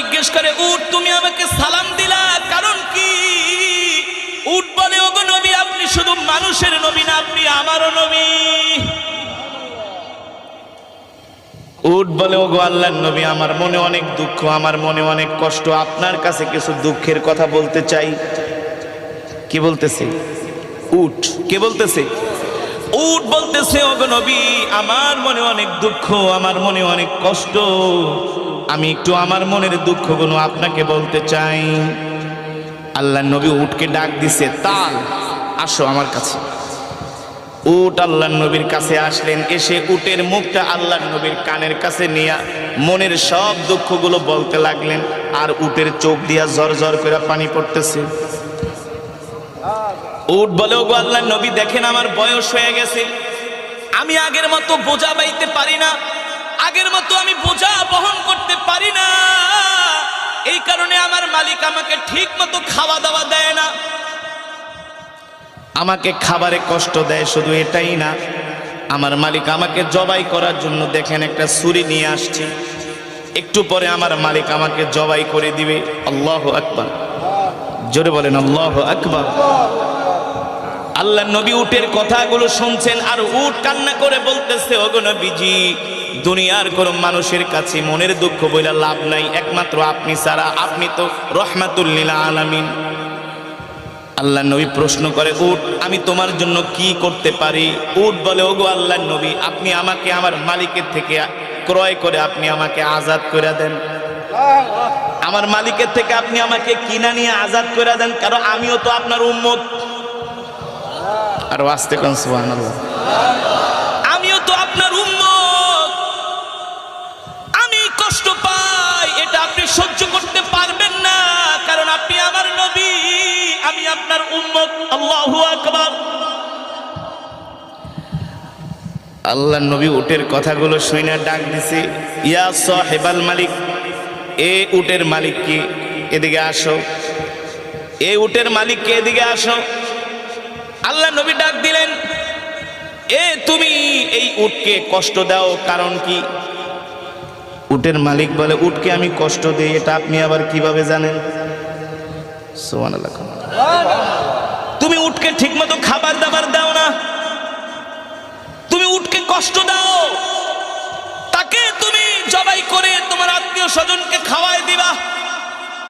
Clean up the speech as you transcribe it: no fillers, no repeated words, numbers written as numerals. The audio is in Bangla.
জিজ্ঞেস করে, উট তুমি আমাকে সালাম দিলা কারণ কি? উট বলে, ওগো নবী, আপনি শুধু মানুষের নবী না, আপনি আমারও নবী। উট বলে, ওগো আল্লাহর নবী, আমার মনে অনেক দুঃখ, আমার মনে অনেক কষ্ট, আপনার কাছে কিছু দুঃখের কথা বলতে চাই। কি বলতেছে উট? কে বলতেছে? উট বলতেছে, ওগো নবী, আমার মনে অনেক দুঃখ, আমার মনে অনেক কষ্ট, আমি একটু আমার মনের দুঃখগুলো আপনাকে বলতে চাই। আল্লাহর নবী উটকে ডাক দিছে, তাল, আসো আমার কাছে। উট আল্লাহর নবীর কাছে আসলেন, এসে উটের মুখটা আল্লাহর নবীর কানের কাছে নিয়ে মনের সব দুঃখগুলো বলতে লাগলেন। আর উটের চোখ দিয়া ঝরঝর করে পানি পড়তেছে। উট বলে, ওগো আল্লাহর নবী, দেখেন আমার বয়স হয়ে গেছে, আমি আগের মতো বোঝা বাইতে পারি না, আগের মতো আমি বোঝা বহন করতে পারি না, এই কারণে আমার মালিক আমাকে ঠিক মতো খাওয়া দাওয়া দেয় না, আমাকে খাবারে কষ্ট দেয়। শুধু এটাই না, আমার মালিক আমাকে জবাই করার জন্য দেখেন একটা ছুরি নিয়ে আসছে, একটু পরে আমার মালিক আমাকে জবাই করে দিবে। আল্লাহু আকবার, জোরে বলেন আল্লাহু আকবার। আল্লাহর নবী উটের কথাগুলো শুনছেন, আর উট কান্না করে বলতেছে, ওগো নবীজি, দুনিয়ার কোন মানুষের কাছে মনের দুঃখ বইলা লাভ নাই, একমাত্র আপনি ছাড়া, আপনি তো রহমাতুল লিল আলামিন। আল্লাহর নবী প্রশ্ন করে, উট আমি তোমার জন্য কি করতে পারি? উট বলে, ওগো আল্লাহর নবী, আপনি আমাকে আমার মালিকের থেকে ক্রয় করে আপনি আমাকে আজাদ করে দেন, আমার মালিকের থেকে আপনি আমাকে কিনা নিয়ে আজাদ করে দেন, কারণ আমিও তো আপনার উম্মত। আর আস্তে কোন সুবহানাল্লাহ, আমিও তো আপনার উম্মত, আমি কষ্ট পাই, এটা আপনি সহ্য করতে পারবেন না, কারণ আপনি আমার নবী, আমি আপনার উম্মত। আল্লাহু আকবার। আল্লাহর নবী উটের কথাগুলো শুনে ডাক দিছে, ইয়া সাহেবাল মালিক, এ উটের মালিক কি, এদিকে আসো, এ উটের মালিক কে, এদিকে আসো। আল্লাহ নবী ডাক দিলেন, এ তুমি এই উটকে কষ্ট দাও কারণ কি? উটের মালিক বলে, উটকে আমি কষ্ট দেই, এটা আপনি আবার কিভাবে জানেন? সুবহানাল্লাহ। তুমি উটকে ঠিকমতো খাবার দাবার দাও না, তুমি উটকে কষ্ট দাও, তাকে তুমি জবাই করে তোমার আত্মীয় স্বজনকে খাওয়ায় দিবা।